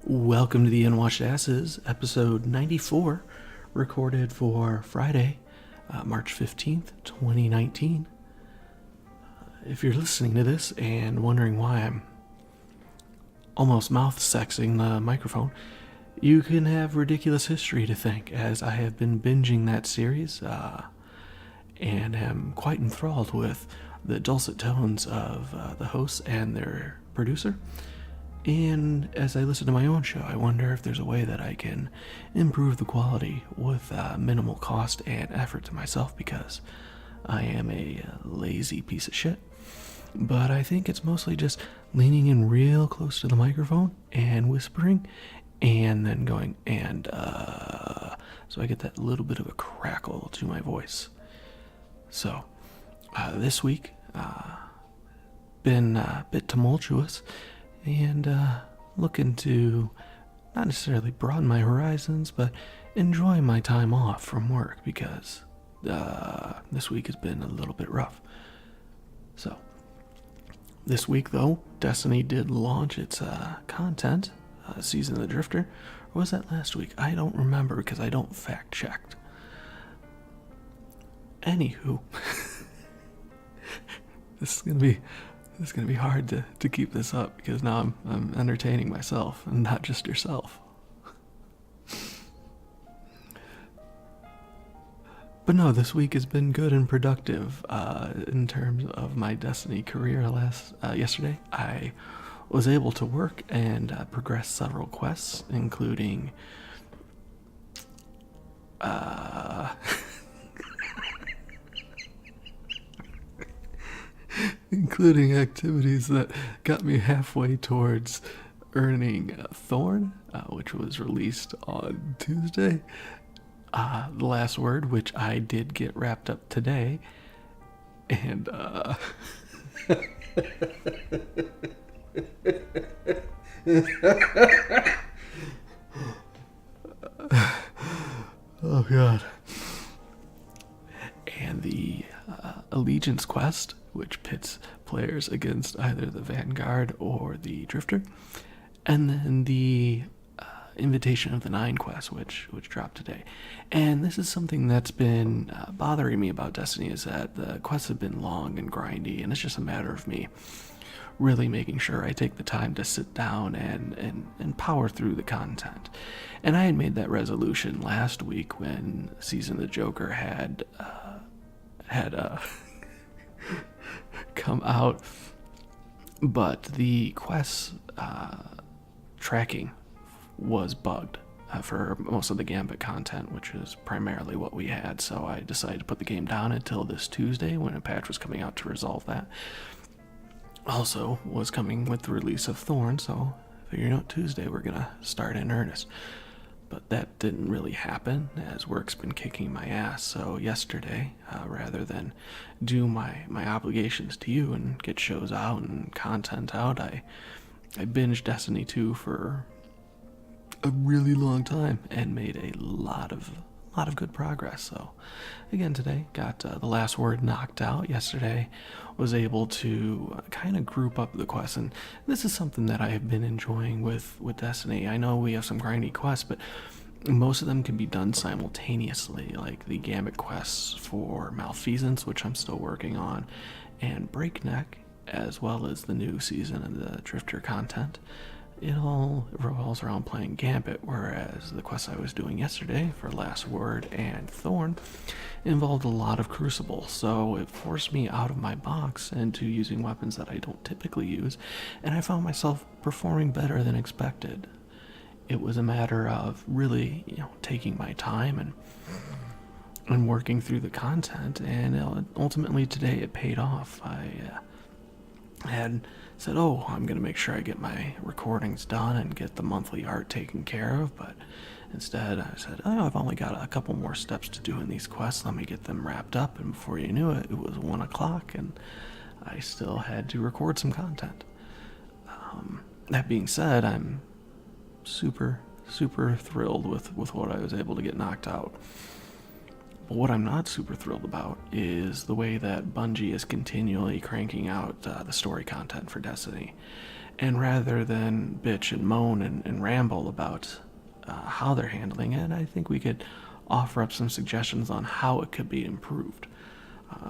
Welcome to the Unwashed Asses, episode 94, recorded for Friday, March 15th, 2019. If you're listening to this and wondering why I'm almost mouth-sexing the microphone, you can have ridiculous history to thank, as I have been binging that series, and am quite enthralled with the dulcet tones of the hosts and their producer. And as I listen to my own show, I wonder if there's a way that I can improve the quality with minimal cost and effort to myself, because I am a lazy piece of shit. But I think it's mostly just leaning in real close to the microphone and whispering and then going so I get that little bit of a crackle to my voice. So this week been a bit tumultuous and looking to not necessarily broaden my horizons, but enjoy my time off from work, because this week has been a little bit rough. So this week, though, Destiny did launch its content, Season of the Drifter. Or was that last week? I don't remember, because I don't fact checked. Anywho, this is gonna be hard to keep this up, because now I'm entertaining myself and not just yourself. But no, this week has been good and productive in terms of my Destiny career. Yesterday, I was able to work and progress several quests, including including activities that got me halfway towards earning Thorn, which was released on Tuesday. The Last Word, which I did get wrapped up today, and oh god. And the Allegiance quest, which pits players against either the Vanguard or the Drifter, and then the Invitation of the Nine quest, which dropped today. And this is something that's been bothering me about Destiny, is that the quests have been long and grindy, and it's just a matter of me really making sure I take the time to sit down and power through the content. And I had made that resolution last week when Season of the Joker had come out, but the quest tracking was bugged for most of the Gambit content, which is primarily what we had. So I decided to put the game down until this Tuesday, when a patch was coming out to resolve that. Also was coming with the release of Thorn, so figuring out Tuesday we're gonna start in earnest. But that didn't really happen, as work's been kicking my ass. So yesterday, rather than do my obligations to you and get shows out and content out, I binged Destiny 2 for a really long time and made a lot of good progress. So again, today got The Last Word knocked out. Yesterday was able to kind of group up the quests, and this is something that I have been enjoying with Destiny. I know we have some grindy quests, but most of them can be done simultaneously, like the Gambit quests for Malfeasance, which I'm still working on, and Breakneck, as well as the new Season of the Drifter content. It all revolves around playing Gambit, whereas the quests I was doing yesterday for Last Word and Thorn involved a lot of Crucible, so it forced me out of my box into using weapons that I don't typically use, and I found myself performing better than expected. It was a matter of really, taking my time and working through the content, and ultimately today it paid off. I had said, I'm going to make sure I get my recordings done and get the monthly art taken care of, but instead I said, I've only got a couple more steps to do in these quests, let me get them wrapped up, and before you knew it, it was 1 o'clock, and I still had to record some content. That being said, I'm super thrilled with what I was able to get knocked out. But what I'm not super thrilled about is the way that Bungie is continually cranking out the story content for Destiny. And rather than bitch and moan and ramble about how they're handling it, I think we could offer up some suggestions on how it could be improved.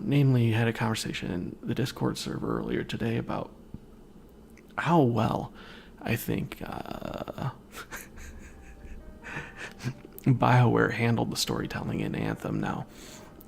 Namely, had a conversation in the Discord server earlier today about how well I think BioWare handled the storytelling in Anthem. Now,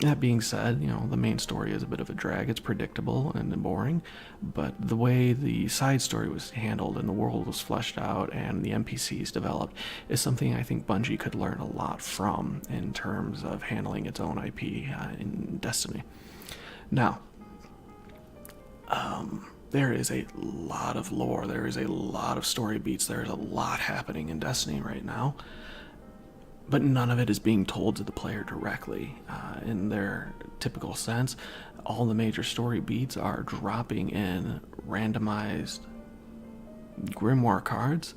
that being said, the main story is a bit of a drag. It's predictable and boring, but the way the side story was handled and the world was fleshed out and the NPCs developed is something I think Bungie could learn a lot from in terms of handling its own IP in Destiny. Now, there is a lot of lore, there is a lot of story beats, there is a lot happening in Destiny right now, but none of it is being told to the player directly. In their typical sense, all the major story beats are dropping in randomized grimoire cards,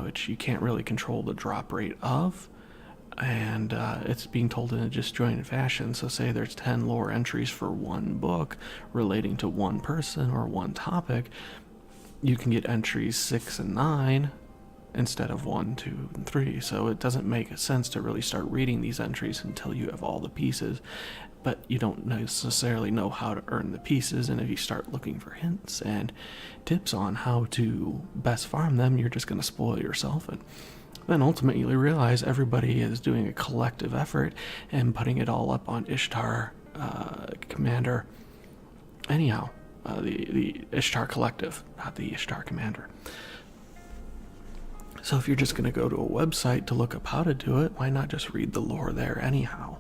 which you can't really control the drop rate of, and it's being told in a disjointed fashion. So say there's 10 lore entries for one book relating to one person or one topic, you can get entries 6 and 9 instead of 1, 2, and 3. So it doesn't make sense to really start reading these entries until you have all the pieces, but you don't necessarily know how to earn the pieces, and if you start looking for hints and tips on how to best farm them, you're just going to spoil yourself, and then ultimately you realize everybody is doing a collective effort and putting it all up on Ishtar Commander. Anyhow, the Ishtar Collective, not the Ishtar Commander. So if you're just going to go to a website to look up how to do it, why not just read the lore there anyhow?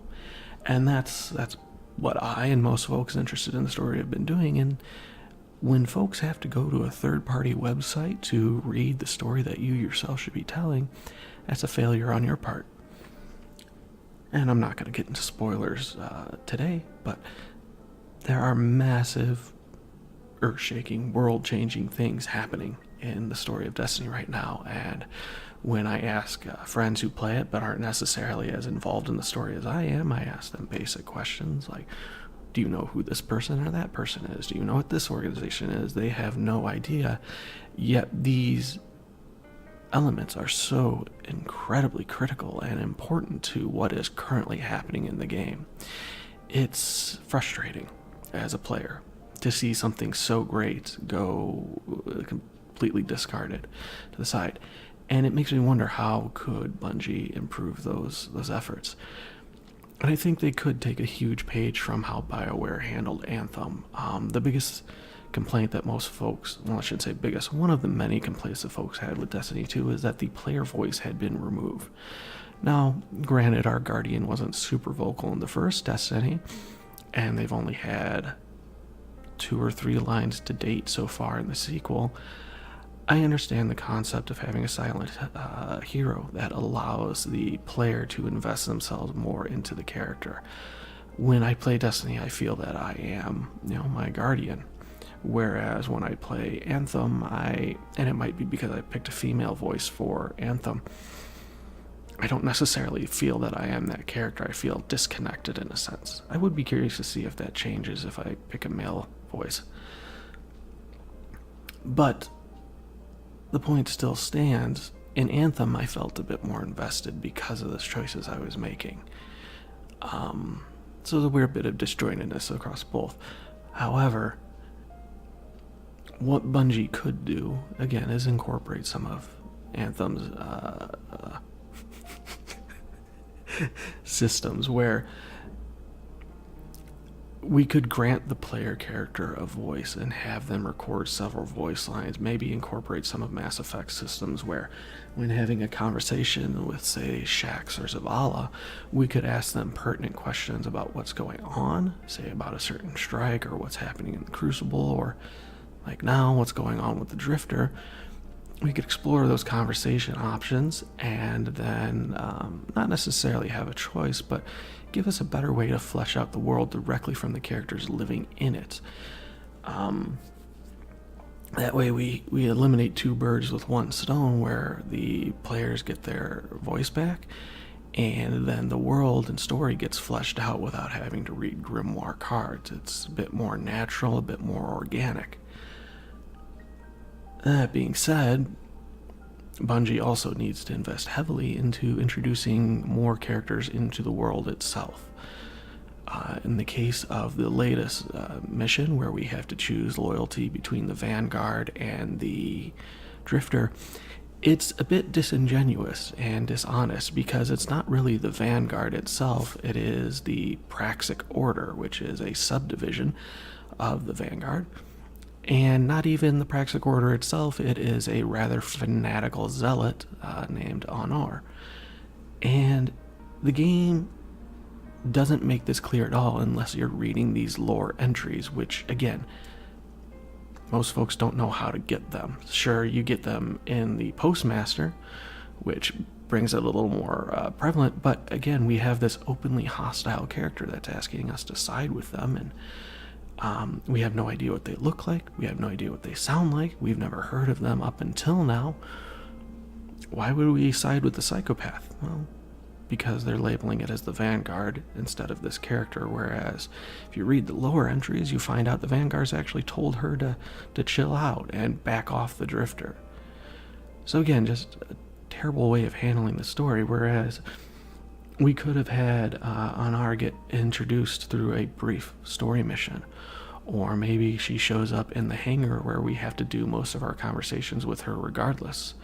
And that's what I and most folks interested in the story have been doing. And when folks have to go to a third-party website to read the story that you yourself should be telling, that's a failure on your part. And I'm not going to get into spoilers today, but there are massive, earth-shaking, world-changing things happening in the story of Destiny right now. And when I ask friends who play it but aren't necessarily as involved in the story as I am, I ask them basic questions like, do you know who this person or that person is? Do you know what this organization is? They have no idea. Yet these elements are so incredibly critical and important to what is currently happening in the game. It's frustrating as a player to see something so great go completely discarded to the side. And it makes me wonder, how could Bungie improve those efforts? And I think they could take a huge page from how BioWare handled Anthem. The biggest complaint that most folks, well, I shouldn't say biggest, one of the many complaints that folks had with Destiny 2 is that the player voice had been removed. Now, granted, our Guardian wasn't super vocal in the first Destiny, and they've only had 2 or 3 lines to date so far in the sequel. I understand the concept of having a silent hero that allows the player to invest themselves more into the character. When I play Destiny, I feel that I am, my Guardian. Whereas when I play Anthem, and it might be because I picked a female voice for Anthem, I don't necessarily feel that I am that character. I feel disconnected in a sense. I would be curious to see if that changes if I pick a male voice. But the point still stands. In Anthem, I felt a bit more invested because of the choices I was making. So there's a weird bit of disjointedness across both. However, what Bungie could do, again, is incorporate some of Anthem's systems where we could grant the player character a voice and have them record several voice lines, maybe incorporate some of Mass Effect systems where when having a conversation with, say, Shaxx or Zavala, we could ask them pertinent questions about what's going on, say about a certain strike or what's happening in the Crucible, or like now, what's going on with the Drifter. We could explore those conversation options and then not necessarily have a choice, but give us a better way to flesh out the world directly from the characters living in it. That way we eliminate 2 birds with 1 stone, where the players get their voice back, and then the world and story gets fleshed out without having to read grimoire cards. It's a bit more natural, a bit more organic. That being said, Bungie also needs to invest heavily into introducing more characters into the world itself. In the case of the latest mission, where we have to choose loyalty between the Vanguard and the Drifter, it's a bit disingenuous and dishonest because it's not really the Vanguard itself, it is the Praxic Order, which is a subdivision of the Vanguard. And not even the Praxic Order itself, it is a rather fanatical zealot named Honor. And the game doesn't make this clear at all unless you're reading these lore entries, which, again, most folks don't know how to get them. Sure, you get them in the Postmaster, which brings it a little more prevalent, but again, we have this openly hostile character that's asking us to side with them, and we have no idea what they look like, we have no idea what they sound like, we've never heard of them up until now. Why would we side with the psychopath? Well, because they're labeling it as the Vanguard instead of this character, whereas if you read the lower entries, you find out the Vanguard's actually told her to chill out and back off the Drifter. So again, just a terrible way of handling the story, whereas we could have had Anar get introduced through a brief story mission, or maybe she shows up in the hangar where we have to do most of our conversations with her regardless,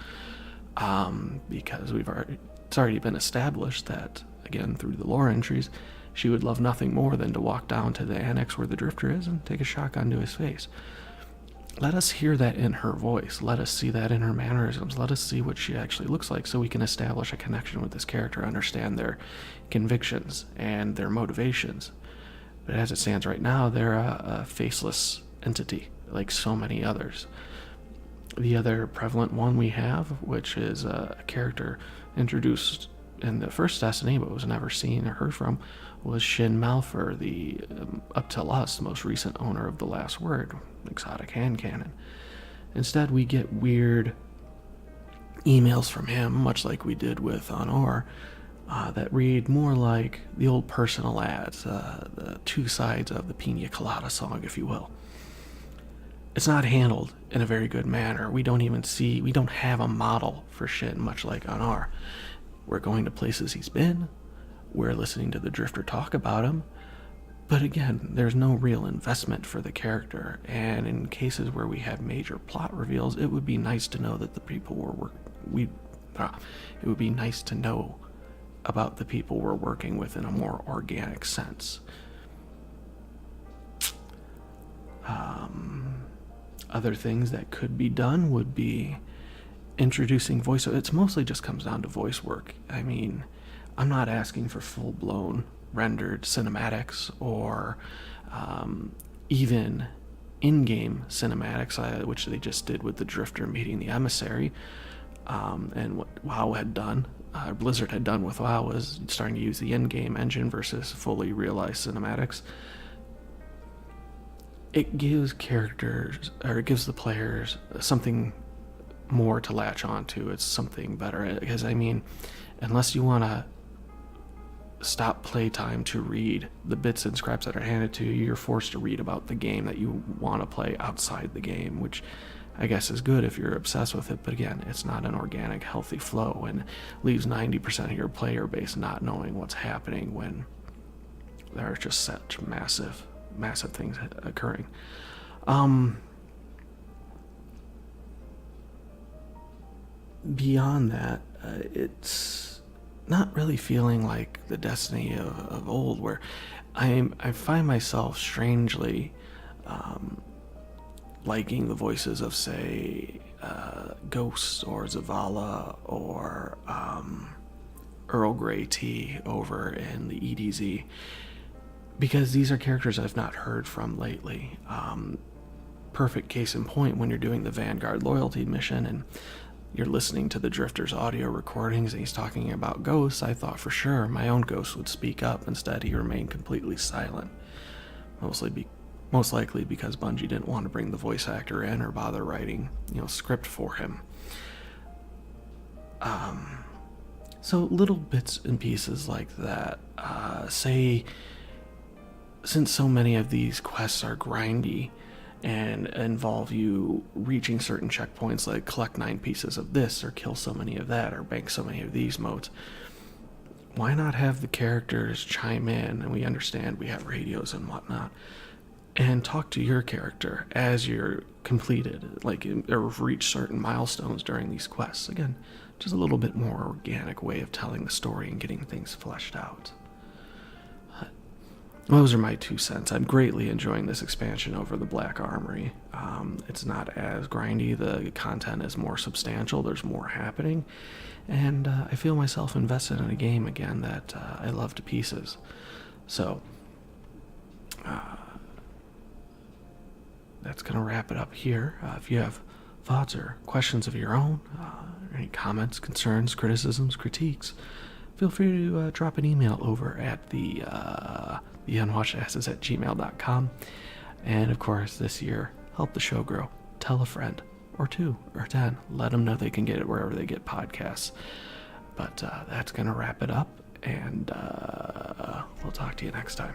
because it's already been established that, again, through the lore entries, she would love nothing more than to walk down to the annex where the Drifter is and take a shotgun to his face. Let us hear that in her voice. Let us see that in her mannerisms. Let us see what she actually looks like so we can establish a connection with this character, understand their convictions and their motivations. But as it stands right now, they're a faceless entity, like so many others. The other prevalent one we have, which is a character introduced in the first Destiny but was never seen or heard from, was Shin Malphur, the, up till us, most recent owner of the Last Word, exotic hand cannon. Instead, we get weird emails from him, much like we did with Honor, that read more like the old personal ads, the two sides of the Pina Colada song, if you will. It's not handled in a very good manner. We don't have a model for Shin, much like Honor. We're going to places he's been, we're listening to the Drifter talk about him, but again, there's no real investment for the character, and in cases where we have major plot reveals, it would be nice to know that the people it would be nice to know about the people we're working with in a more organic sense. Other things that could be done would be introducing voice. It mostly just comes down to voice work. I mean, I'm not asking for full-blown rendered cinematics or even in-game cinematics, which they just did with the Drifter meeting the Emissary, and what WoW had done, Blizzard had done with WoW, was starting to use the in-game engine versus fully realized cinematics. It gives the players something more to latch onto. It's something better, because I mean, unless you want to stop playtime to read the bits and scraps that are handed to you, you're forced to read about the game that you want to play outside the game, which I guess is good if you're obsessed with it, but again, it's not an organic, healthy flow, and leaves 90% of your player base not knowing what's happening when there are just such massive things occurring. Beyond that, it's not really feeling like the Destiny of old, where I find myself strangely liking the voices of, say, Ghost or Zavala or Earl Grey Tea over in the EDZ, because these are characters I've not heard from lately. Perfect case in point, when you're doing the Vanguard loyalty mission and you're listening to the Drifter's audio recordings and he's talking about ghosts, I thought for sure my own ghost would speak up. Instead, he remained completely silent. Most likely because Bungie didn't want to bring the voice actor in or bother writing, script for him. So little bits and pieces like that. Say, since so many of these quests are grindy, and involve you reaching certain checkpoints, like collect 9 pieces of this, or kill so many of that, or bank so many of these motes. Why not have the characters chime in, and we understand we have radios and whatnot, and talk to your character as you're completed, like, or reach certain milestones during these quests. Again, just a little bit more organic way of telling the story and getting things fleshed out. Those are my 2 cents. I'm greatly enjoying this expansion over the Black Armory. It's not as grindy. The content is more substantial. There's more happening. And I feel myself invested in a game again that I love to pieces. So, that's going to wrap it up here. If you have thoughts or questions of your own, any comments, concerns, criticisms, critiques, feel free to drop an email over at theunwashedasses@gmail.com. And of course, this year, help the show grow. Tell a friend, or 2, or 10. Let them know they can get it wherever they get podcasts. But that's going to wrap it up, and we'll talk to you next time.